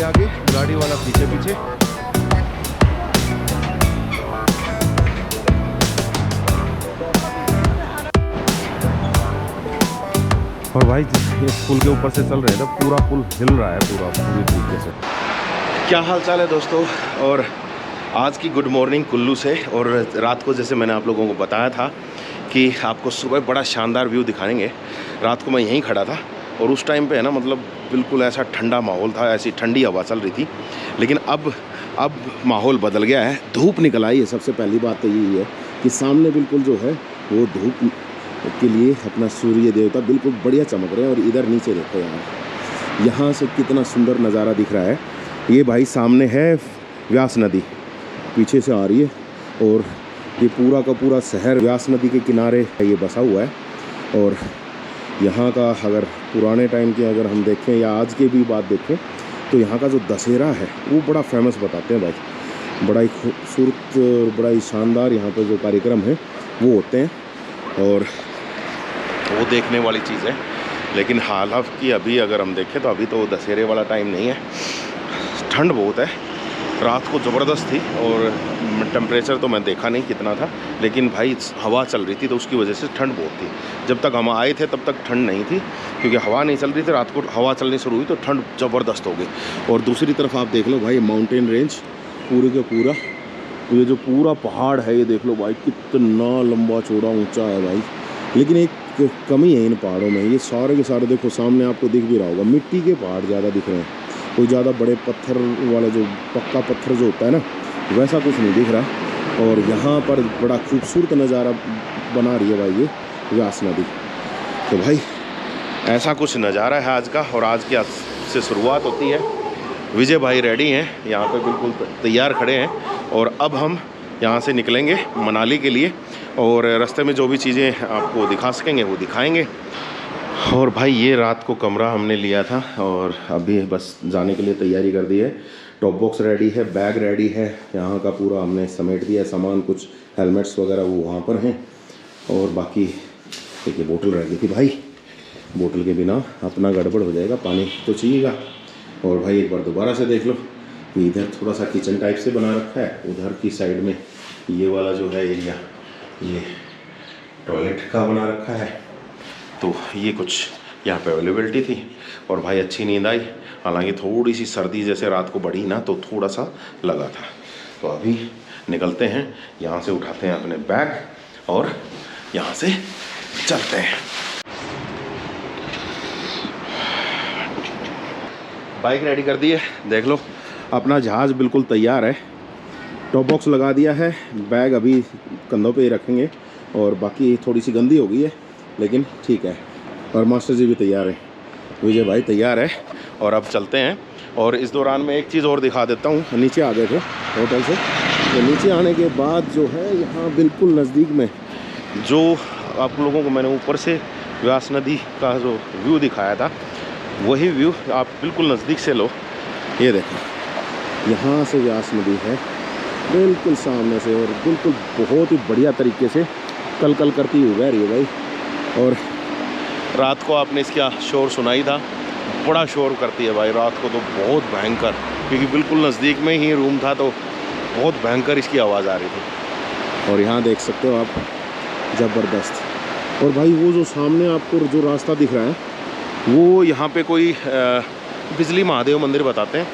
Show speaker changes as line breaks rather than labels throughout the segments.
आगे, गाड़ी वाला पीछे पीछे। और भाई इस पुल के ऊपर से चल रहे थे, पूरा पुल हिल रहा है पूरी तरीके से। क्या हाल चाल है दोस्तों, और आज की गुड मॉर्निंग कुल्लू से। और रात को जैसे मैंने आप लोगों को बताया था कि आपको सुबह बड़ा शानदार व्यू दिखाएंगे, रात को मैं यहीं खड़ा था और उस टाइम पे है ना, मतलब बिल्कुल ऐसा ठंडा माहौल था, ऐसी ठंडी हवा चल रही थी। लेकिन अब माहौल बदल गया है, धूप निकल आई है। सबसे पहली बात तो यही है कि सामने बिल्कुल जो है वो धूप के लिए अपना सूर्य देवता बिल्कुल बढ़िया चमक रहे हैं। और इधर नीचे देखो यार, यहाँ से कितना सुंदर नज़ारा दिख रहा है। ये भाई सामने है व्यास नदी, पीछे से आ रही है, और ये पूरा का पूरा शहर व्यास नदी के किनारे ये बसा हुआ है। और यहाँ का अगर पुराने टाइम के अगर हम देखें या आज के भी बात देखें तो यहाँ का जो दशहरा है वो बड़ा फेमस बताते हैं भाई। बड़ा ही खूबसूरत, बड़ा ही शानदार यहाँ पर जो कार्यक्रम है वो होते हैं और वो देखने वाली चीज़ है। लेकिन हालांकि अभी अगर हम देखें तो अभी तो दशहरे वाला टाइम नहीं है, ठंड बहुत है। रात को ज़बरदस्त थी और टेम्परेचर तो मैं देखा नहीं कितना था, लेकिन भाई हवा चल रही थी तो उसकी वजह से ठंड बहुत थी। जब तक हम आए थे तब तक ठंड नहीं थी, क्योंकि हवा नहीं चल रही थी। रात को हवा चलनी शुरू हुई तो ठंड ज़बरदस्त हो गई। और दूसरी तरफ आप देख लो भाई, माउंटेन रेंज पूरे के पूरा, ये जो पूरा पहाड़ है ये देख लो भाई, कितना लंबा चौड़ा ऊँचा है भाई। लेकिन एक कमी है इन पहाड़ों में, ये सारे के सारे देखो सामने आपको दिख भी रहा होगा, मिट्टी के पहाड़ ज़्यादा दिख रहे हैं। कोई ज़्यादा बड़े पत्थर वाला जो पक्का पत्थर जो होता है ना, वैसा कुछ नहीं दिख रहा। और यहाँ पर बड़ा खूबसूरत नज़ारा बना रही है भाई ये व्यास नदी। तो भाई ऐसा कुछ नज़ारा है आज का, और आज की से शुरुआत होती है। विजय भाई रेडी हैं, यहाँ पे बिल्कुल तैयार खड़े हैं। और अब हम यहाँ से निकलेंगे मनाली के लिए, और रास्ते में जो भी चीज़ें आपको दिखा सकेंगे वो दिखाएंगे। और भाई ये रात को कमरा हमने लिया था और अभी बस जाने के लिए तैयारी कर दी है। टॉप बॉक्स रेडी है, बैग रेडी है, यहाँ का पूरा हमने समेट दिया सामान, कुछ हेलमेट्स वगैरह वो वहाँ पर हैं। और बाकी देखिए बोतल रह गई थी भाई, बोतल के बिना अपना गड़बड़ हो जाएगा, पानी तो चाहिएगा। और भाई एक बार दोबारा से देख लो, इधर थोड़ा सा किचन टाइप से बना रखा है, उधर की साइड में ये वाला जो है एरिया ये टॉयलेट का बना रखा है। तो ये कुछ यहाँ पे अवेलेबिलिटी थी। और भाई अच्छी नींद आई, हालांकि थोड़ी सी सर्दी जैसे रात को बढ़ी ना तो थोड़ा सा लगा था। तो अभी निकलते हैं, यहाँ से उठाते हैं अपने बैग और यहाँ से चलते हैं। बाइक रेडी कर दी है, देख लो अपना जहाज़ बिल्कुल तैयार है। टॉप बॉक्स लगा दिया है, बैग अभी कंधों पे ही रखेंगे। और बाकी थोड़ी सी गंदी हो गई है लेकिन ठीक है। और मास्टर जी भी तैयार हैं, विजय भाई तैयार है। और अब चलते हैं। और इस दौरान मैं एक चीज़ और दिखा देता हूँ, नीचे आ गए थे होटल से, तो नीचे आने के बाद जो है यहाँ बिल्कुल नज़दीक में जो आप लोगों को मैंने ऊपर से व्यास नदी का जो व्यू दिखाया था, वही व्यू आप बिल्कुल नज़दीक से लो। ये देखो यहाँ से व्यास नदी है बिल्कुल सामने से, और बिल्कुल बहुत ही बढ़िया तरीके से कल कल करती हुई बह रही है भाई। और रात को आपने इसका शोर सुनाई था, बड़ा शोर करती है भाई रात को तो, बहुत भयंकर, क्योंकि बिल्कुल नज़दीक में ही रूम था तो बहुत भयंकर इसकी आवाज़ आ रही थी। और यहाँ देख सकते हो आप, ज़बरदस्त। और भाई वो जो सामने आपको जो रास्ता दिख रहा है वो यहाँ पे कोई बिजली महादेव मंदिर बताते हैं,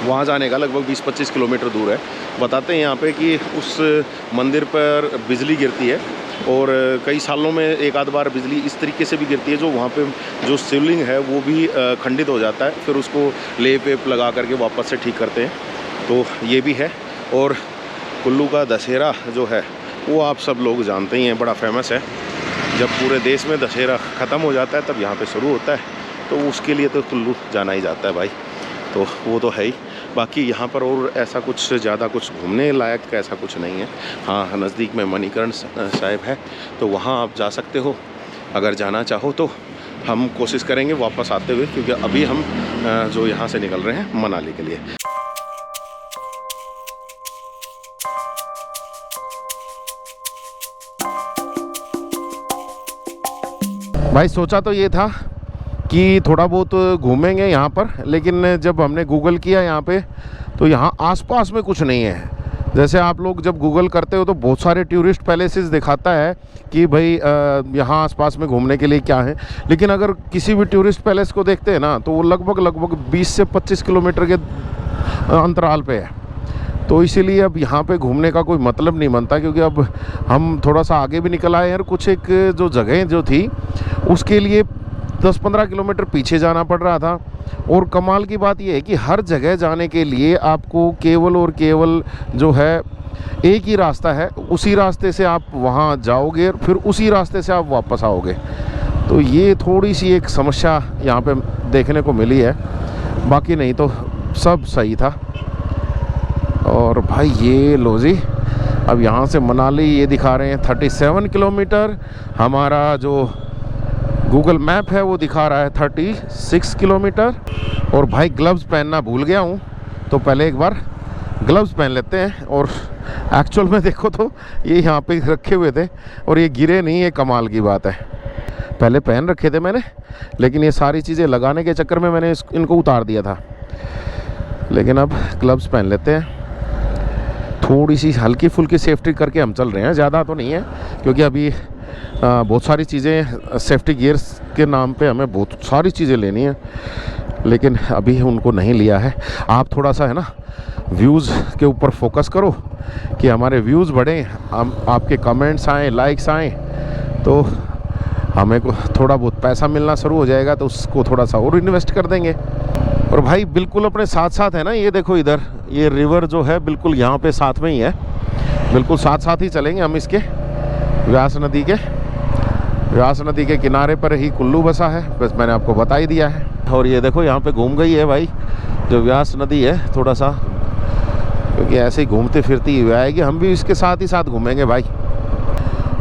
वहाँ जाने का लगभग 20-25 किलोमीटर दूर है। बताते हैं यहाँ पे कि उस मंदिर पर बिजली गिरती है, और कई सालों में एक आध बार बिजली इस तरीके से भी गिरती है जो वहाँ पे जो शिवलिंग है वो भी खंडित हो जाता है, फिर उसको लेप वेप लगा करके वापस से ठीक करते हैं। तो ये भी है। और कुल्लू का दशहरा जो है वो आप सब लोग जानते ही हैं, बड़ा फेमस है। जब पूरे देश में दशहरा ख़त्म हो जाता है तब यहाँ पे शुरू होता है, तो उसके लिए तो कुल्लू जाना ही जाता है भाई। तो वो तो है ही। बाकी यहाँ पर और ऐसा कुछ ज़्यादा कुछ घूमने लायक ऐसा कुछ नहीं है। हाँ, नज़दीक में मणिकर्ण साहिब है, तो वहाँ आप जा सकते हो अगर जाना चाहो तो। हम कोशिश करेंगे वापस आते हुए, क्योंकि अभी हम जो यहाँ से निकल रहे हैं मनाली के लिए। भाई सोचा तो ये था कि थोड़ा बहुत घूमेंगे यहाँ पर, लेकिन जब हमने गूगल किया यहाँ पे तो यहाँ आसपास में कुछ नहीं है। जैसे आप लोग जब गूगल करते हो तो बहुत सारे टूरिस्ट पैलेसेस दिखाता है कि भाई यहाँ आसपास में घूमने के लिए क्या है, लेकिन अगर किसी भी टूरिस्ट पैलेस को देखते हैं ना तो वो लगभग 20 से 25 किलोमीटर के अंतराल पे है। तो इसीलिए अब यहाँ पे घूमने का कोई मतलब नहीं बनता, क्योंकि अब हम थोड़ा सा आगे भी निकल आए हैं और कुछ एक जो जगह जो थी उसके लिए 10-15 किलोमीटर पीछे जाना पड़ रहा था। और कमाल की बात यह है कि हर जगह जाने के लिए आपको केवल और केवल जो है एक ही रास्ता है, उसी रास्ते से आप वहाँ जाओगे और फिर उसी रास्ते से आप वापस आओगे। तो ये थोड़ी सी एक समस्या यहाँ पे देखने को मिली है, बाकी नहीं तो सब सही था। और भाई ये लो जी, अब यहाँ से मनाली ये दिखा रहे हैं 37 किलोमीटर, हमारा जो गूगल मैप है वो दिखा रहा है 36 किलोमीटर। और भाई ग्लव्स पहनना भूल गया हूँ, तो पहले एक बार ग्लव्स पहन लेते हैं। और एक्चुअल में देखो तो ये यहाँ पे रखे हुए थे और ये गिरे नहीं, ये कमाल की बात है। पहले पहन रखे थे मैंने, लेकिन ये सारी चीज़ें लगाने के चक्कर में मैंने इनको उतार दिया था। लेकिन अब ग्लव्स पहन लेते हैं, थोड़ी सी हल्की फुल्की सेफ्टी करके हम चल रहे हैं, ज़्यादा तो नहीं है, क्योंकि अभी बहुत सारी चीज़ें सेफ्टी गियर्स के नाम पे हमें बहुत सारी चीज़ें लेनी है, लेकिन अभी उनको नहीं लिया है। आप थोड़ा सा है ना व्यूज़ के ऊपर फोकस करो कि हमारे व्यूज़ बढ़ें, आपके कमेंट्स आएँ, लाइक्स आएँ, तो हमें को थोड़ा बहुत पैसा मिलना शुरू हो जाएगा, तो उसको थोड़ा सा और इन्वेस्ट कर देंगे। और भाई बिल्कुल अपने साथ साथ है ना, ये देखो इधर ये रिवर जो है बिल्कुल यहाँ पे साथ में ही है, बिल्कुल साथ साथ ही चलेंगे हम इसके व्यास नदी के किनारे पर ही कुल्लू बसा है, बस मैंने आपको बता ही दिया है। और ये देखो यहाँ पे घूम गई है भाई जो व्यास नदी है, थोड़ा सा, क्योंकि ऐसे ही घूमते फिरती हुई आएगी, हम भी इसके साथ ही साथ घूमेंगे भाई।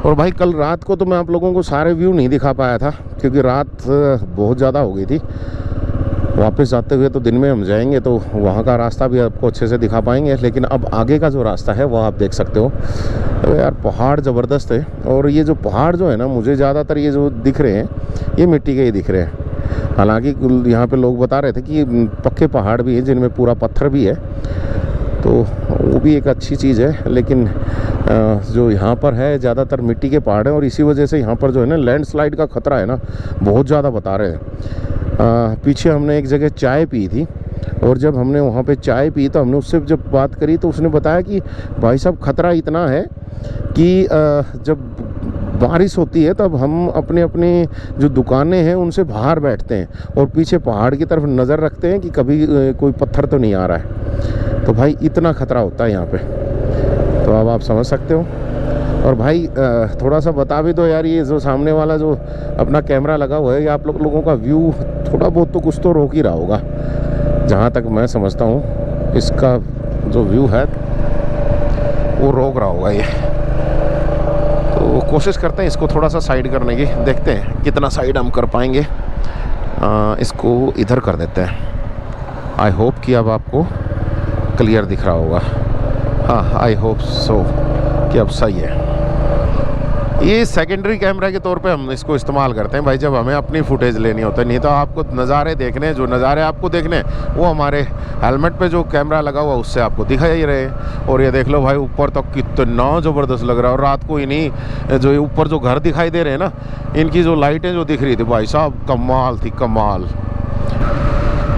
और भाई कल रात को तो मैं आप लोगों को सारे व्यू नहीं दिखा पाया था, क्योंकि रात बहुत ज़्यादा हो गई थी। वापस जाते हुए तो दिन में हम जाएंगे तो वहाँ का रास्ता भी आपको अच्छे से दिखा पाएंगे, लेकिन अब आगे का जो रास्ता है वो आप देख सकते हो। तो यार पहाड़ ज़बरदस्त है, और ये जो पहाड़ जो है ना, मुझे ज़्यादातर ये जो दिख रहे हैं ये मिट्टी के ही दिख रहे हैं। हालांकि यहाँ पे लोग बता रहे थे कि पक्के पहाड़ भी हैं जिनमें पूरा पत्थर भी है, तो वो भी एक अच्छी चीज़ है, लेकिन जो यहाँ पर है ज़्यादातर मिट्टी के पहाड़ हैं, और इसी वजह से यहाँ पर जो है ना लैंडस्लाइड का ख़तरा है ना बहुत ज़्यादा बता रहे हैं। पीछे हमने एक जगह चाय पी थी, और जब हमने वहाँ पे चाय पी तो हमने उससे जब बात करी तो उसने बताया कि भाई साहब ख़तरा इतना है कि जब बारिश होती है तब हम अपने जो दुकानें हैं उनसे बाहर बैठते हैं और पीछे पहाड़ की तरफ नज़र रखते हैं कि कभी कोई पत्थर तो नहीं आ रहा है। तो भाई इतना ख़तरा होता है यहाँ पे, तो अब आप समझ सकते हो। और भाई थोड़ा सा बता भी दो यार, ये जो सामने वाला जो अपना कैमरा लगा हुआ है, ये आप लोगों का व्यू थोड़ा बहुत तो कुछ तो रोक ही रहा होगा, जहाँ तक मैं समझता हूँ इसका जो व्यू है वो रोक रहा होगा ये। तो कोशिश करते हैं इसको थोड़ा सा साइड करने की, देखते हैं कितना साइड हम कर पाएंगे। इसको इधर कर देते हैं। आई होप कि अब आपको क्लियर दिख रहा होगा। हाँ, आई होप सो कि अब सही है। ये सेकेंडरी कैमरा के तौर पे हम इसको इस्तेमाल करते हैं भाई, जब हमें अपनी फुटेज लेनी होती है। नहीं तो आपको नज़ारे देखने, जो नज़ारे आपको देखने वो हमारे हेलमेट पे जो कैमरा लगा हुआ उससे आपको दिखा ही रहे। और ये देख लो भाई ऊपर तक कितना ज़बरदस्त लग रहा है। और रात को इन्हीं जो ऊपर जो घर दिखाई दे रहे हैं ना, इनकी जो लाइटें जो दिख रही थी भाई साहब, कमाल थी कमाल।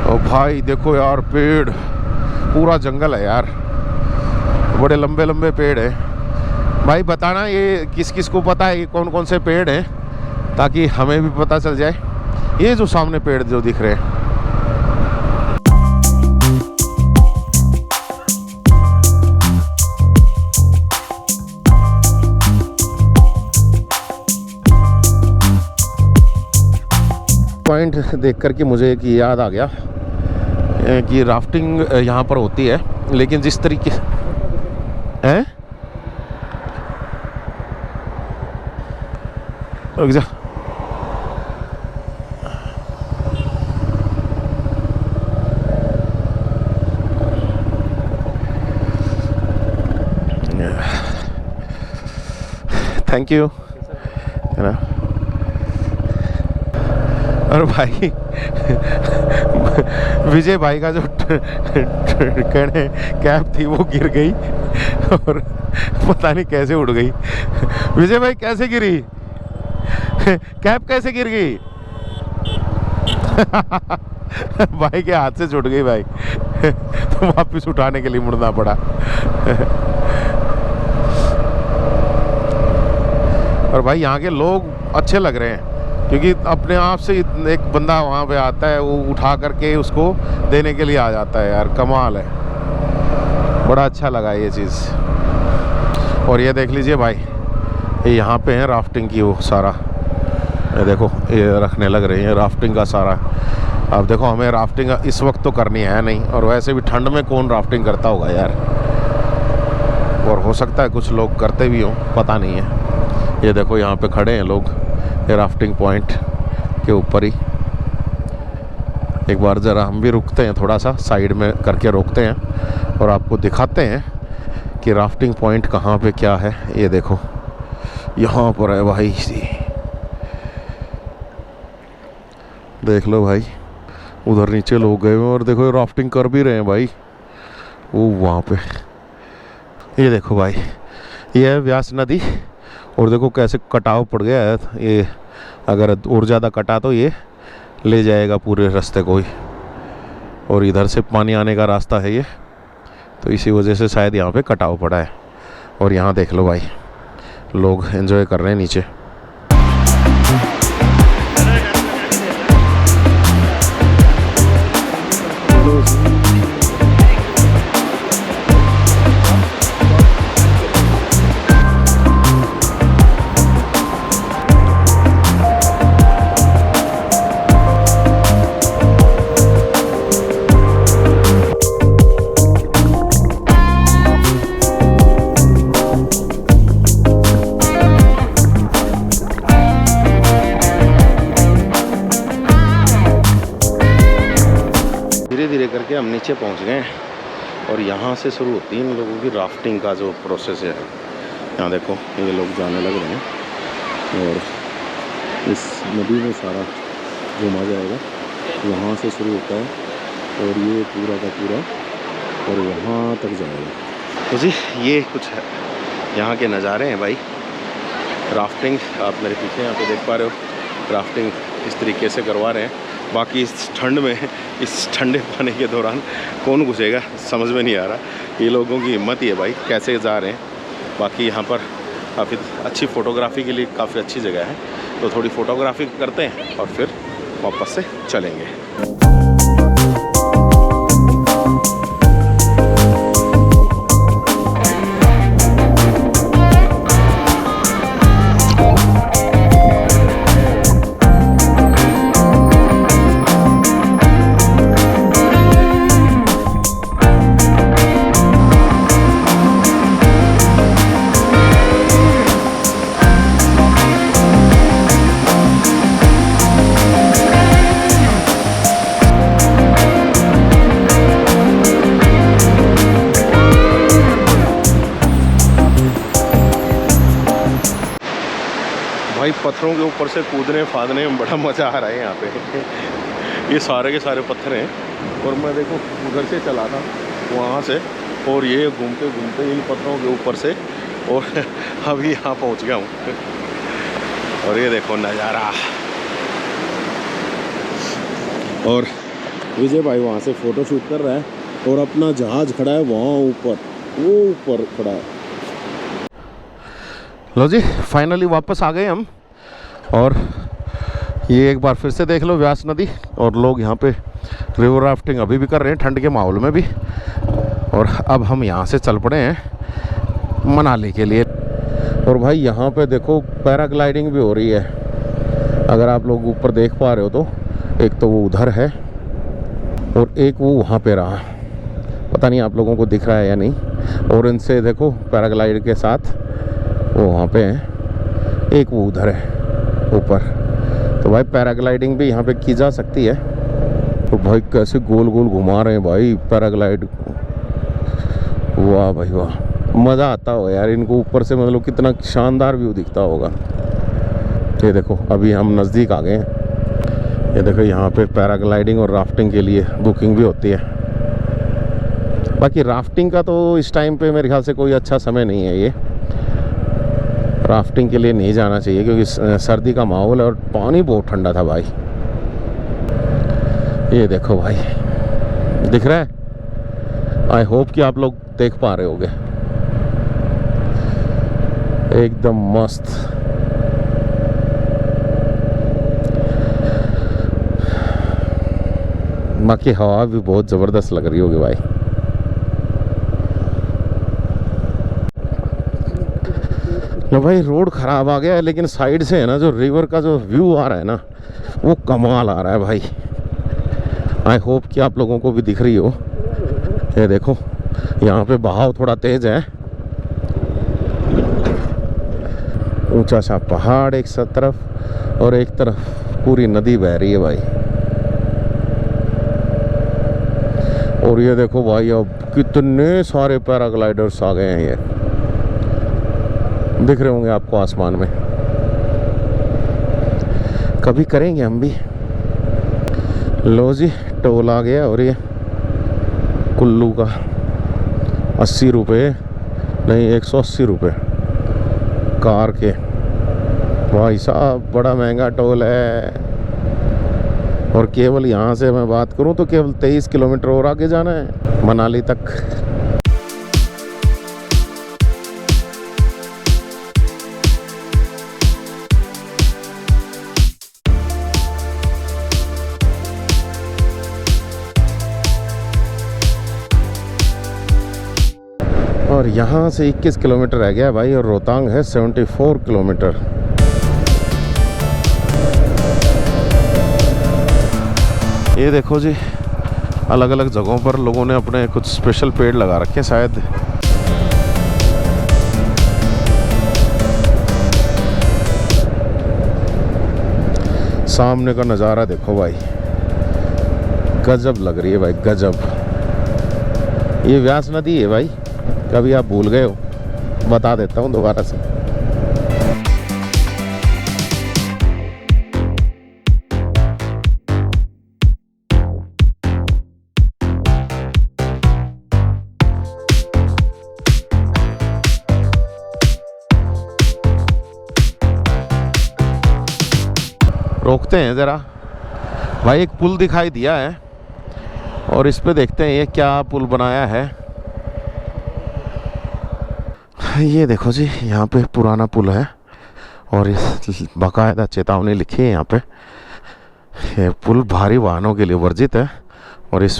और भाई देखो यार पेड़, पूरा जंगल है यार, बड़े लंबे लंबे पेड़ हैं भाई। बताना ये किस किस को पता है कि कौन कौन से पेड़ हैं, ताकि हमें भी पता चल जाए। ये जो सामने पेड़ जो दिख रहे हैं, पॉइंट देख करके मुझे एक याद आ गया कि राफ्टिंग यहाँ पर होती है, लेकिन जिस तरीके हैं रुक जा, थैंक यू, है ना। और भाई विजय भाई का जो कहने कैप थी वो गिर गई और पता नहीं कैसे उड़ गई। विजय भाई कैसे गिरी? कैप कैसे गिर गई? भाई के हाथ से छूट गई भाई। तो वापस उठाने के लिए मुड़ना पड़ा। और भाई यहाँ के लोग अच्छे लग रहे हैं क्योंकि अपने आप से एक बंदा वहाँ पे आता है, वो उठा करके उसको देने के लिए आ जाता है। यार कमाल है, बड़ा अच्छा लगा ये चीज़। और ये देख लीजिए भाई, ये यहाँ पे है राफ्टिंग की वो सारा, ये देखो ये रखने लग रही है राफ्टिंग का सारा। अब देखो हमें राफ्टिंग इस वक्त तो करनी है नहीं, और वैसे भी ठंड में कौन राफ्टिंग करता होगा यार, और हो सकता है कुछ लोग करते भी हों, पता नहीं है। ये देखो यहाँ पे खड़े हैं लोग, ये राफ्टिंग पॉइंट के ऊपर ही। एक बार ज़रा हम भी रुकते हैं, थोड़ा सा साइड में करके रोकते हैं और आपको दिखाते हैं कि राफ्टिंग पॉइंट कहाँ पे क्या है। ये देखो यहाँ पर है भाई, देख लो भाई, उधर नीचे लोग गए हुए और देखो राफ्टिंग कर भी रहे हैं भाई वो वहाँ पे। ये देखो भाई, ये है व्यास नदी, और देखो कैसे कटाव पड़ गया है। ये अगर और ज़्यादा कटा तो ये ले जाएगा पूरे रास्ते को ही, और इधर से पानी आने का रास्ता है ये, तो इसी वजह से शायद यहाँ पे कटाव पड़ा है। और यहाँ देख लो भाई, लोग एंजॉय कर रहे हैं नीचे। धीरे करके हम नीचे पहुंच गए और यहाँ से शुरू होती है इन लोगों की राफ्टिंग का जो प्रोसेस है। यहाँ देखो ये लोग जाने लग रहे हैं और इस नदी में सारा घूमा जाएगा, यहाँ से शुरू होता है और ये पूरा का पूरा और वहाँ तक जाएगा। तो जी ये कुछ यहाँ के नज़ारे हैं भाई। राफ्टिंग आप मेरे पीछे यहाँ पे देख पा रहे हो, राफ्टिंग इस तरीके से करवा रहे हैं। बाकी इस ठंड में, इस ठंडे पानी के दौरान कौन घुसेगा समझ में नहीं आ रहा। ये लोगों की हिम्मत ही है भाई, कैसे जा रहे हैं। बाकी यहाँ पर काफ़ी अच्छी फ़ोटोग्राफ़ी के लिए काफ़ी अच्छी जगह है, तो थोड़ी फ़ोटोग्राफ़ी करते हैं और फिर वापस से चलेंगे। भाई पत्थरों के ऊपर से कूदने फादने में बड़ा मज़ा आ रहा है यहाँ पे। ये सारे के सारे पत्थर हैं और मैं देखो उधर से चला था वहाँ से, और ये घूमते घूमते इन पत्थरों के ऊपर से और अभी यहाँ पहुँच गया हूँ। और ये देखो नज़ारा। और विजय भाई वहाँ से फ़ोटो शूट कर रहा है और अपना जहाज़ खड़ा है वहाँ ऊपर, वो ऊपर खड़ा है। लो जी फाइनली वापस आ गए हम, और ये एक बार फिर से देख लो व्यास नदी, और लोग यहाँ पे रिवर राफ्टिंग अभी भी कर रहे हैं ठंड के माहौल में भी। और अब हम यहाँ से चल पड़े हैं मनाली के लिए। और भाई यहाँ पे देखो पैराग्लाइडिंग भी हो रही है, अगर आप लोग ऊपर देख पा रहे हो तो। एक तो वो उधर है और एक वो वहाँ पे रहा, पता नहीं आप लोगों को दिख रहा है या नहीं। और इनसे देखो पैराग्लाइड के साथ वो वहाँ पे है, एक वो उधर है ऊपर। तो भाई पैराग्लाइडिंग भी यहाँ पे की जा सकती है। तो भाई कैसे गोल गोल घुमा रहे हैं भाई पैराग्लाइड, वाह भाई वाह, मज़ा आता होगा यार इनको ऊपर से, मतलब कितना शानदार व्यू दिखता होगा। ये देखो अभी हम नज़दीक आ गए हैं, ये देखो यहाँ पे पैराग्लाइडिंग और राफ्टिंग के लिए बुकिंग भी होती है। बाकी राफ्टिंग का तो इस टाइम पे मेरे ख्याल से कोई अच्छा समय नहीं है, ये राफ्टिंग के लिए नहीं जाना चाहिए क्योंकि सर्दी का माहौल है और पानी बहुत ठंडा था भाई। ये देखो भाई, दिख रहा है? आई होप कि आप लोग देख पा रहे होगे, एकदम मस्त। बाकी हवा भी बहुत ज़बरदस्त लग रही होगी भाई। लो भाई, रोड ख़राब आ गया है लेकिन साइड से है ना जो रिवर का जो व्यू आ रहा है ना, वो कमाल आ रहा है भाई। आई होप कि आप लोगों को भी दिख रही हो। ये देखो, यहाँ पे बहाव थोड़ा तेज है, ऊंचा सा पहाड़ एक तरफ और एक तरफ पूरी नदी बह रही है भाई। और ये देखो भाई, अब कितने सारे पैराग्लाइडर्स आ गए हैं, ये दिख रहे होंगे आपको आसमान में। कभी करेंगे हम भी। लो जी, टोल आ गया और ये कुल्लू का 80 रुपये, नहीं 180 रुपये कार के। भाई साहब, बड़ा महंगा टोल है। और केवल यहाँ से मैं बात करूँ तो केवल 23 किलोमीटर और आगे जाना है मनाली तक। और यहाँ से 21 किलोमीटर रह गया भाई, और रोहतांग है 74 किलोमीटर। ये देखो जी, अलग अलग जगहों पर लोगों ने अपने कुछ स्पेशल पेड़ लगा रखे हैं शायद। सामने का नज़ारा देखो भाई, गजब लग रही है भाई, गजब। ये व्यास नदी है भाई, कभी आप भूल गए हो बता देता हूँ दोबारा से। रोकते हैं ज़रा भाई, एक पुल दिखाई दिया है और इस पे देखते हैं ये क्या पुल बनाया है। ये देखो जी, यहाँ पे पुराना पुल है और इस बाकायदा चेतावनी लिखी है यहाँ पे। ये पुल भारी वाहनों के लिए वर्जित है और इस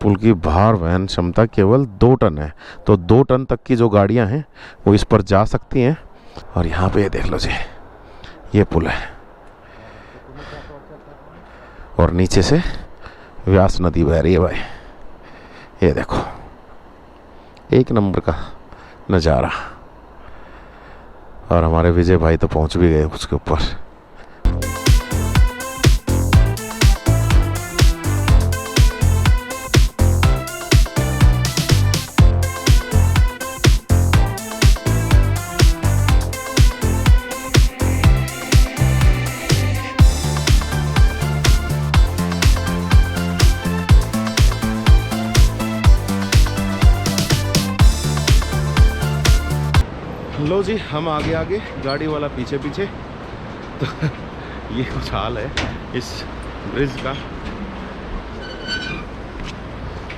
पुल की भार वहन क्षमता केवल 2 टन है, तो 2 टन तक की जो गाड़ियाँ हैं वो इस पर जा सकती हैं। और यहाँ पे ये देख लो जी, ये पुल है और नीचे से व्यास नदी बह रही है भाई। ये देखो, एक नंबर का नज़ारा। और हमारे विजय भाई तो पहुंच भी गए उसके ऊपर। लो जी, हम आगे आगे, गाड़ी वाला पीछे पीछे। तो ये कुछ हाल है इस ब्रिज का।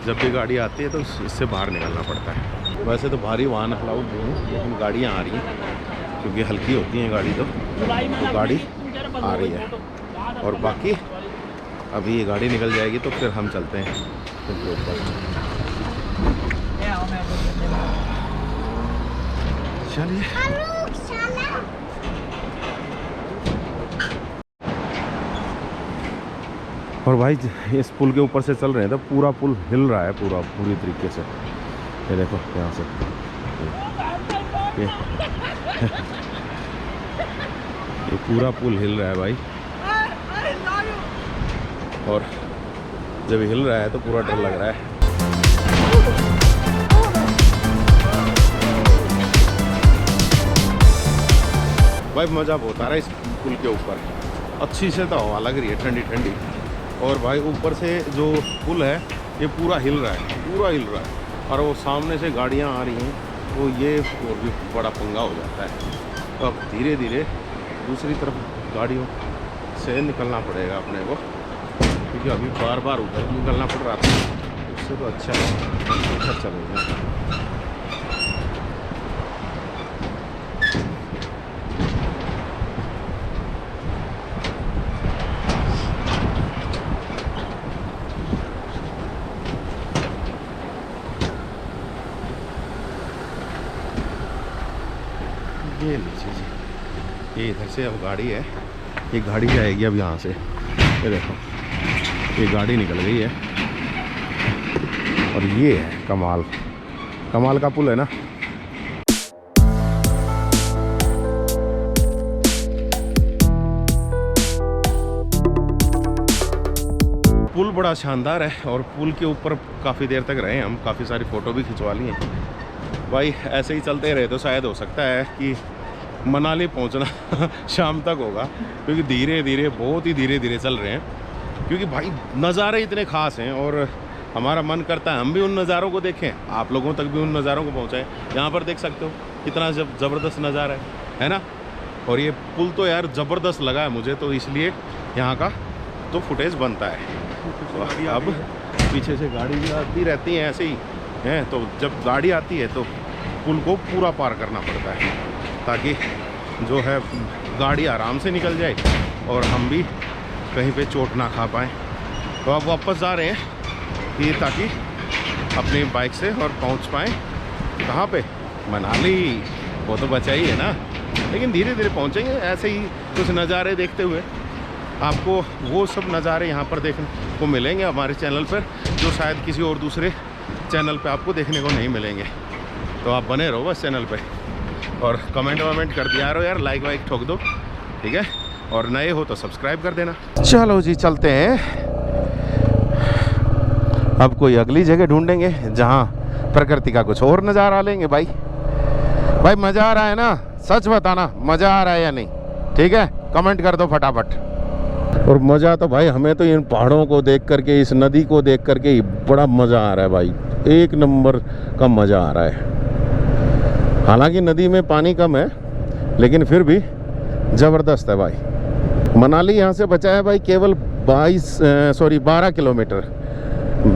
जब भी गाड़ी आती है तो इससे बाहर निकलना पड़ता है। वैसे तो भारी वाहन अलाउड नहीं है, लेकिन गाड़ियाँ आ रही हैं क्योंकि हल्की होती हैं गाड़ी, तो गाड़ी आ रही है। और बाकी अभी ये गाड़ी निकल जाएगी तो फिर हम चलते हैं उनके ऊपर। चलिए, और भाई इस पुल के ऊपर से चल रहे हैं तो पूरा पुल हिल रहा है, पूरी तरीके से। ये देखो यहाँ से ये पूरा पुल हिल रहा है भाई। और जब हिल रहा है तो पूरा डर लग रहा है। भाई मज़ा बहुत आ रहा है इस पुल के ऊपर। अच्छी से तो हवा लग रही है, ठंडी ठंडी। और भाई ऊपर से जो पुल है ये पूरा हिल रहा है, पूरा हिल रहा है। और वो सामने से गाड़ियाँ आ रही हैं तो ये और भी बड़ा पंगा हो जाता है। तो अब धीरे धीरे दूसरी तरफ गाड़ियों से निकलना पड़ेगा अपने को, क्योंकि अभी बार बार उधर निकलना पड़ रहा था। उससे तो अच्छा चलेगा। ये लीजिए जी, ये इधर से अब गाड़ी है, ये गाड़ी जाएगी अब यहाँ से। ये देखो ये गाड़ी निकल गई है। और ये है कमाल का पुल है ना। पुल बड़ा शानदार है और पुल के ऊपर काफ़ी देर तक रहे हम, काफ़ी सारी फ़ोटो भी खिंचवा ली हैं। भाई ऐसे ही चलते रहे तो शायद हो सकता है कि मनाली पहुंचना शाम तक होगा, क्योंकि धीरे धीरे, बहुत ही धीरे धीरे चल रहे हैं। क्योंकि भाई नज़ारे इतने ख़ास हैं और हमारा मन करता है हम भी उन नज़ारों को देखें, आप लोगों तक भी उन नज़ारों को पहुंचाएं। यहाँ पर देख सकते हो कितना ज़बरदस्त नज़ारा है ना। और ये पुल तो यार ज़बरदस्त लगा है मुझे, तो इसलिए यहाँ का तो फुटेज बनता है। तो अब पीछे से गाड़ी भी आती रहती है ऐसे ही हैं, तो जब गाड़ी आती है तो पुल को पूरा पार करना पड़ता है, ताकि जो है गाड़ी आराम से निकल जाए और हम भी कहीं पे चोट ना खा पाएँ। तो अब वापस जा रहे हैं कि ताकि अपनी बाइक से और पहुंच पाएँ कहाँ पे, मनाली। वो तो बचा ही है ना, लेकिन धीरे धीरे पहुंचेंगे ऐसे ही कुछ नज़ारे देखते हुए। आपको वो सब नज़ारे यहाँ पर देखने को मिलेंगे हमारे चैनल पर, जो शायद किसी और दूसरे चैनल पे आपको देखने को नहीं मिलेंगे। तो आप बने रहो बस चैनल पे और कमेंट वमेंट कर दिया करो यार, लाइक वाइक ठोक दो, ठीक है। और नए हो तो सब्सक्राइब कर देना। चलो जी चलते हैं, अब कोई अगली जगह ढूंढेंगे जहाँ प्रकृति का कुछ और नज़ारा लेंगे। भाई मज़ा आ रहा है ना, सच बताना मज़ा आ रहा है या नहीं, ठीक है, कमेंट कर दो फटाफट। और मज़ा तो भाई हमें तो इन पहाड़ों को देख करके, इस नदी को देख करके ही बड़ा मज़ा आ रहा है भाई, एक नंबर का मज़ा आ रहा है। हालांकि नदी में पानी कम है लेकिन फिर भी ज़बरदस्त है भाई। मनाली यहाँ से बचा है भाई केवल 12 किलोमीटर।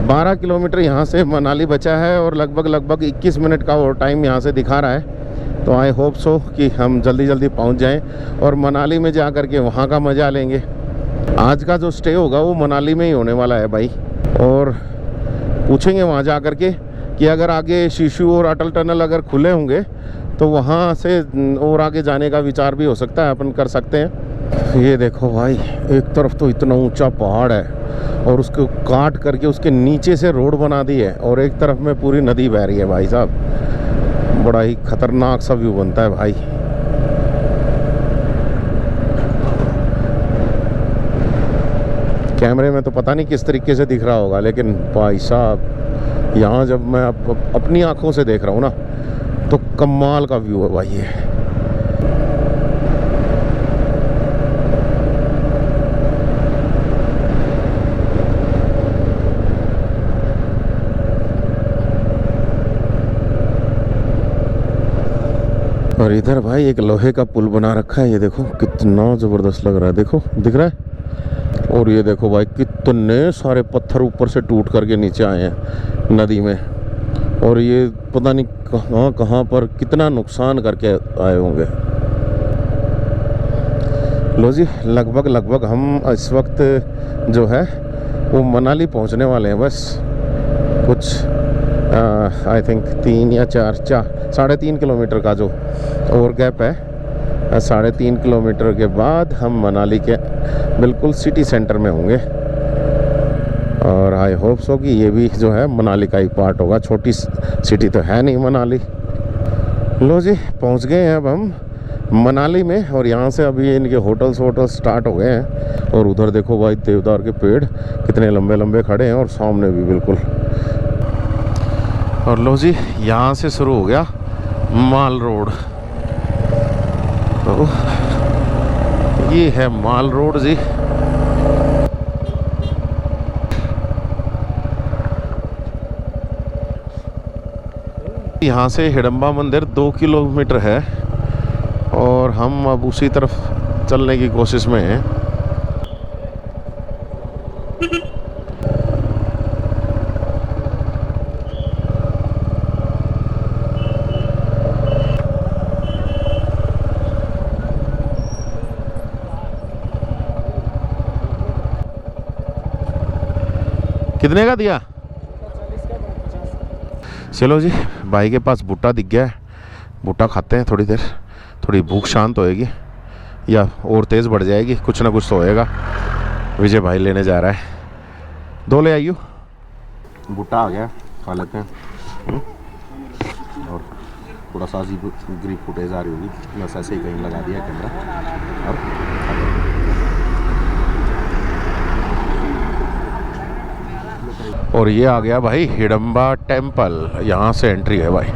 12 किलोमीटर यहाँ से मनाली बचा है और लगभग 21 मिनट का और टाइम यहाँ से दिखा रहा है। तो आई होप सो कि हम जल्दी पहुँच जाएं और मनाली में जा कर के वहाँ का मज़ा लेंगे। आज का जो स्टे होगा वो मनाली में ही होने वाला है भाई। और पूछेंगे वहाँ जा कर के कि अगर आगे शिशु और अटल टनल अगर खुले होंगे तो वहाँ से और आगे जाने का विचार भी हो सकता है, अपन कर सकते हैं। ये देखो भाई, एक तरफ तो इतना ऊंचा पहाड़ है और उसको काट करके उसके नीचे से रोड बना दी है और एक तरफ में पूरी नदी बह रही है भाई साहब। बड़ा ही खतरनाक सा व्यू बनता है भाई। कैमरे में तो पता नहीं किस तरीके से दिख रहा होगा, लेकिन भाई साहब यहाँ जब मैं अपनी आंखों से देख रहा हूँ ना तो कमाल का व्यू है भाई ये। और इधर भाई एक लोहे का पुल बना रखा है, ये देखो कितना ज़बरदस्त लग रहा है, देखो दिख रहा है। और ये देखो भाई कितने सारे पत्थर ऊपर से टूट करके नीचे आए हैं नदी में, और ये पता नहीं कहाँ पर कितना नुकसान करके आए होंगे। लो जी लगभग हम इस वक्त जो है वो मनाली पहुंचने वाले हैं। बस कुछ आई थिंक 3 या 3.5 किलोमीटर का जो और गैप है, 3.5 किलोमीटर के बाद हम मनाली के बिल्कुल सिटी सेंटर में होंगे। और आई होप सो कि ये भी जो है मनाली का ही पार्ट होगा, छोटी सिटी तो है नहीं मनाली। लो जी पहुंच गए हैं अब हम मनाली में, और यहाँ से अभी इनके होटल्स स्टार्ट हो गए हैं। और उधर देखो भाई देवदार के पेड़ कितने लंबे लंबे खड़े हैं, और सामने भी बिल्कुल। और लो जी यहाँ से शुरू हो गया माल रोड। तो ये है माल रोड जी। यहाँ से हिडम्बा मंदिर 2 किलोमीटर है और हम अब उसी तरफ चलने की कोशिश में हैं। कितने का दिया? चलो जी, भाई के पास भुट्टा दिख गया है, भुट्टा खाते हैं थोड़ी देर, थोड़ी भूख शांत होएगी या और तेज़ बढ़ जाएगी, कुछ ना कुछ तो होएगा। विजय भाई लेने जा रहा है, 2 ले आइयो। भुट्टा आ गया, खा लेते हैं। और थोड़ा सा ग्रीप फुटेज आ रही होगी, बस ऐसे ही कहीं लगा दिया कैमरा। और ये आ गया भाई हिडम्बा टेम्पल, यहाँ से एंट्री है भाई।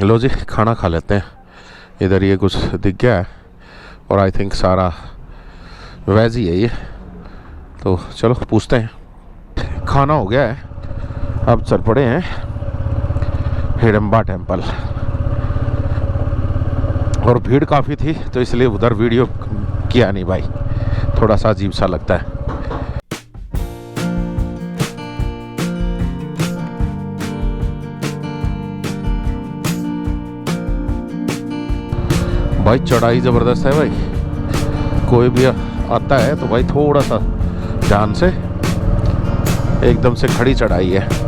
लो जी, खाना खा लेते हैं। इधर ये कुछ दिख गया है और आई थिंक सारा वेज ही है ये, तो चलो पूछते हैं। खाना हो गया है, अब चल पड़े हैं हिडम्बा टेम्पल। और भीड़ काफ़ी थी तो इसलिए उधर वीडियो किया नहीं भाई, थोड़ा सा अजीब सा लगता है। भाई चढ़ाई ज़बरदस्त है भाई, कोई भी आता है तो भाई थोड़ा सा ध्यान से, एकदम से खड़ी चढ़ाई है।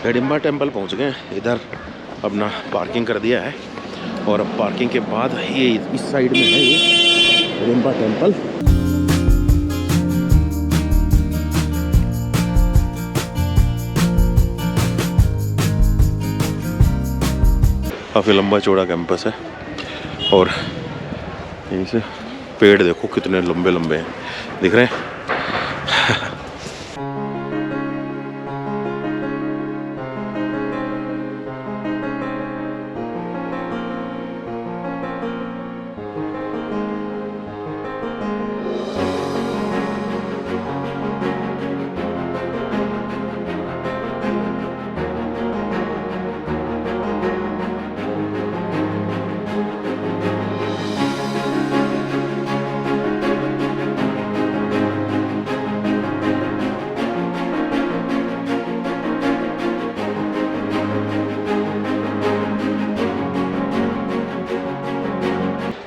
हिडम्बा टेम्पल पहुंच गए। इधर अपना पार्किंग कर दिया है और अब पार्किंग के बाद ये इस साइड में है ये हिडम्बा टेम्पल। काफ़ी लंबा चौड़ा कैंपस है और यहीं से पेड़ देखो कितने लंबे लंबे हैं, दिख रहे हैं।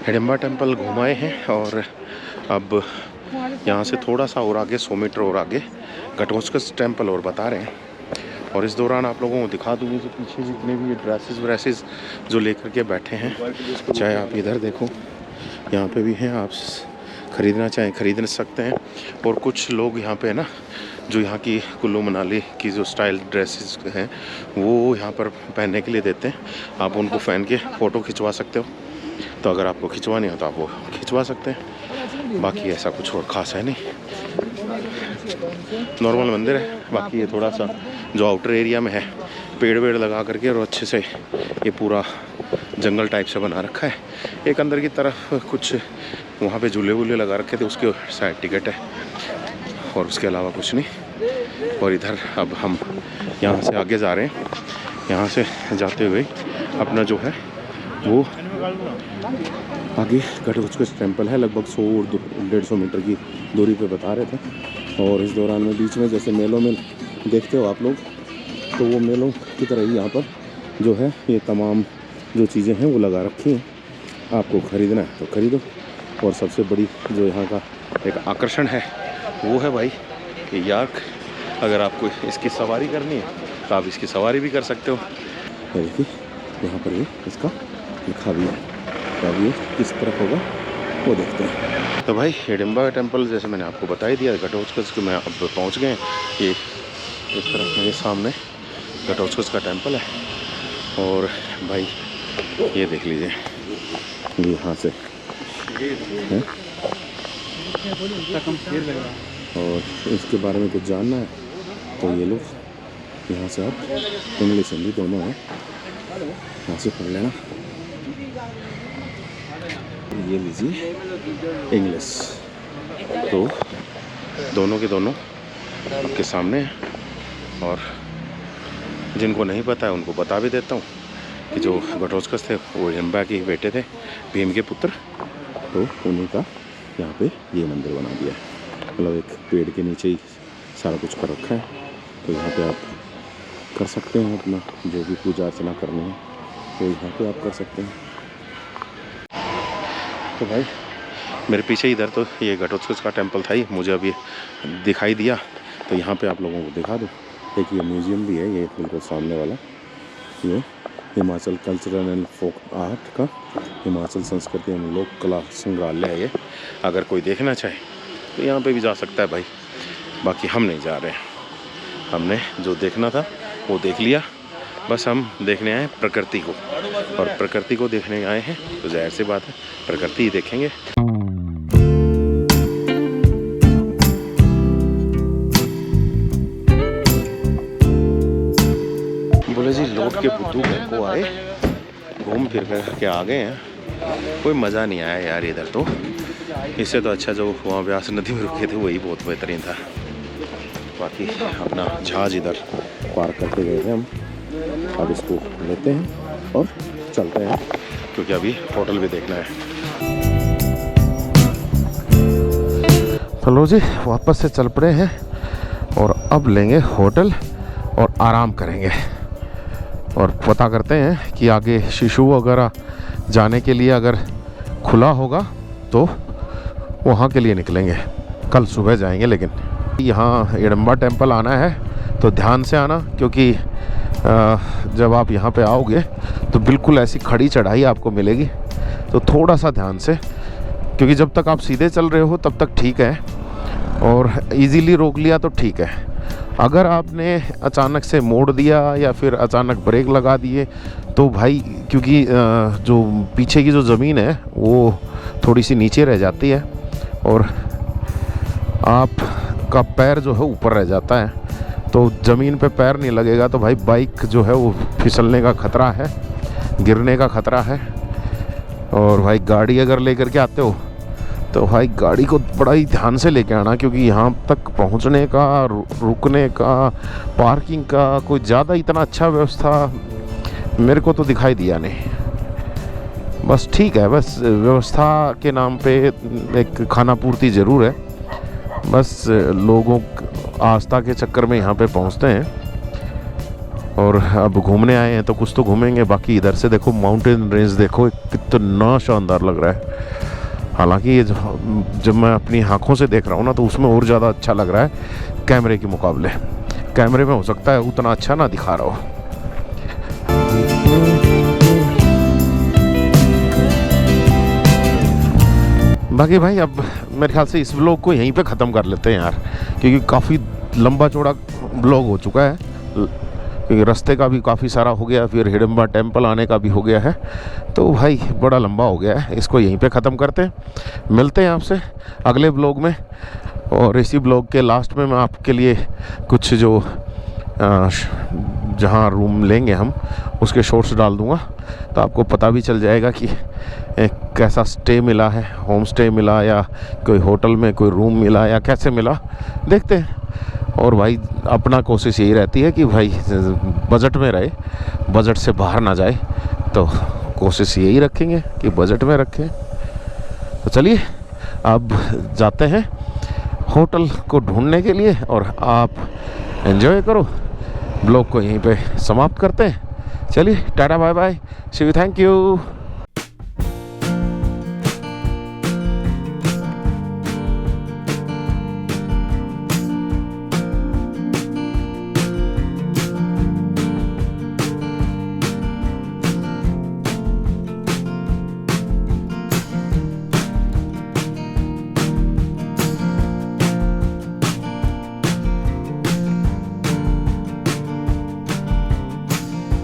हिडम्बा टेम्पल घुमाए हैं और अब यहाँ से थोड़ा सा और आगे 100 मीटर और आगे घटोत्कच टेम्पल और बता रहे हैं। और इस दौरान आप लोगों को दिखा दूँगी कि पीछे जितने भी ये ड्रेसेस जो लेकर के बैठे हैं, चाहे आप इधर देखो, यहाँ पे भी हैं, आप ख़रीदना चाहें खरीद सकते हैं। और कुछ लोग यहाँ पे ना जो यहाँ की कुल्लू मनाली की जो स्टाइल ड्रेसेस हैं वो यहाँ पर पहनने के लिए देते हैं, आप उनको पहन के फ़ोटो खिंचवा सकते हो। तो अगर आपको खिंचवानी हो तो आप वो खिंचवा सकते हैं, बाकी ऐसा कुछ और ख़ास है नहीं, नॉर्मल मंदिर है। बाकी ये थोड़ा सा जो आउटर एरिया में है पेड़ वेड़ लगा करके और अच्छे से ये पूरा जंगल टाइप से बना रखा है। एक अंदर की तरफ कुछ वहाँ पे झूले वूले लगा रखे थे, उसके साइड टिकट है और उसके अलावा कुछ नहीं। और इधर अब हम यहाँ से आगे जा रहे हैं, यहाँ से जाते हुए अपना जो है वो आगे घटोत्कच टेम्पल है, लगभग 100-150 मीटर की दूरी पे बता रहे थे। और इस दौरान में बीच में जैसे मेलों में देखते हो आप लोग, तो वो मेलों की तरह ही यहाँ पर जो है ये तमाम जो चीज़ें हैं वो लगा रखी हैं, आपको ख़रीदना है तो ख़रीदो। और सबसे बड़ी जो यहाँ का एक आकर्षण है वो है भाई कि याक, अगर आपको इसकी सवारी करनी है तो आप इसकी सवारी भी कर सकते हो। देखिए यहाँ पर ये इसका लिखा भी है, क्या भी किस तरफ होगा वो देखते हैं। तो भाई हिडिंबा टेम्पल जैसे मैंने आपको बता ही दिया, घटोत्कच में अब पहुंच गए। ये इस तरफ मेरे सामने घटोत्कच का टेम्पल है। और भाई ये देख लीजिए, ये यहाँ से है। और इसके बारे में कुछ जानना है तो ये लोग यहाँ से आप इंग्लिश हिंदी दोनों हैं, यहाँ से पढ़ लेना। ये लीजिए इंग्लिश, तो दोनों के दोनों आपके सामने हैं। और जिनको नहीं पता है उनको बता भी देता हूँ कि जो घटोत्कच थे वो हिडिंबा के बेटे थे, भीम के पुत्र। तो उन्हीं का यहाँ पे ये मंदिर बना दिया है। मतलब एक पेड़ के नीचे ही सारा कुछ कर रखा है। तो यहाँ पे आप कर सकते हैं अपना जो भी पूजा अर्चना करनी है, तो यहाँ पे आप कर सकते हैं। तो भाई मेरे पीछे इधर तो ये घटोत्कच का टेम्पल था ही, मुझे अभी दिखाई दिया तो यहाँ पे आप लोगों को दिखा दूँ। एक ये म्यूज़ियम भी है, ये बिल्कुल सामने वाला, ये Himachal cultural and folk art का हिमाचल संस्कृति एवं लोक कला संग्रहालय है। ये अगर कोई देखना चाहे तो यहाँ पे भी जा सकता है भाई। बाकी हम नहीं जा रहे हैं, हमने जो देखना था वो देख लिया। बस हम देखने आए प्रकृति को, और प्रकृति को देखने आए हैं तो जाहिर सी बात है प्रकृति ही देखेंगे। बोले जी लौट के बुद्धू घर को आए, घूम फिर कर के आ गए हैं। कोई मज़ा नहीं आया यार इधर तो। इससे तो अच्छा जो वहाँ व्यास नदी में रुके थे वही बहुत बेहतरीन था। बाकी अपना जहाज़ इधर पार्क करके गए थे हम, अब इसको लेते हैं और चलते हैं क्योंकि अभी होटल भी देखना है। चलो जी वापस से चल पड़े हैं और अब लेंगे होटल और आराम करेंगे और पता करते हैं कि आगे शिशु वगैरह जाने के लिए अगर खुला होगा तो वहाँ के लिए निकलेंगे। कल सुबह जाएंगे। लेकिन यहाँ हिडिंबा टेम्पल आना है तो ध्यान से आना, क्योंकि जब आप यहाँ पे आओगे तो बिल्कुल ऐसी खड़ी चढ़ाई आपको मिलेगी। तो थोड़ा सा ध्यान से, क्योंकि जब तक आप सीधे चल रहे हो तब तक ठीक है, और इजीली रोक लिया तो ठीक है। अगर आपने अचानक से मोड़ दिया या फिर अचानक ब्रेक लगा दिए तो भाई, क्योंकि जो पीछे की जो ज़मीन है वो थोड़ी सी नीचे रह जाती है और आपका पैर जो है ऊपर रह जाता है, तो ज़मीन पे पैर नहीं लगेगा तो भाई बाइक जो है वो फिसलने का ख़तरा है, गिरने का ख़तरा है। और भाई गाड़ी अगर लेकर के आते हो तो भाई गाड़ी को बड़ा ही ध्यान से लेके आना, क्योंकि यहाँ तक पहुँचने का, रुकने का, पार्किंग का कोई ज़्यादा इतना अच्छा व्यवस्था मेरे को तो दिखाई दिया नहीं। बस ठीक है, बस व्यवस्था के नाम पे एक खाना पूर्ति ज़रूर है। बस लोगों आस्था के चक्कर में यहाँ पे पहुँचते हैं और अब घूमने आए हैं तो कुछ तो घूमेंगे। बाकी इधर से देखो माउंटेन रेंज देखो कितना शानदार लग रहा है। हालांकि ये जब मैं अपनी आँखों से देख रहा हूँ ना तो उसमें और ज़्यादा अच्छा लग रहा है कैमरे के मुकाबले। कैमरे में हो सकता है उतना अच्छा ना दिखा रहा हो। बाकी भाई अब मेरे ख्याल से इस व्लॉग को यहीं पे ख़त्म कर लेते हैं यार, क्योंकि काफ़ी लंबा चौड़ा व्लॉग हो चुका है। क्योंकि रास्ते का भी काफ़ी सारा हो गया, फिर हिडिंबा टेम्पल आने का भी हो गया है, तो भाई बड़ा लंबा हो गया है। इसको यहीं पे ख़त्म करते हैं, मिलते हैं आपसे अगले व्लॉग में। और इसी व्लॉग के लास्ट में मैं आपके लिए कुछ जो जहाँ रूम लेंगे हम उसके शॉर्ट्स डाल दूँगा, तो आपको पता भी चल जाएगा कि कैसा स्टे मिला है, होम स्टे मिला या कोई होटल में कोई रूम मिला या कैसे मिला, देखते हैं। और भाई अपना कोशिश यही रहती है कि भाई बजट में रहे, बजट से बाहर ना जाए, तो कोशिश यही रखेंगे कि बजट में रखें। तो चलिए अब जाते हैं होटल को ढूंढने के लिए और आप एंजॉय करो। ब्लॉग को यहीं पे समाप्त करते हैं। चलिए tata bye bye, see you, thank you.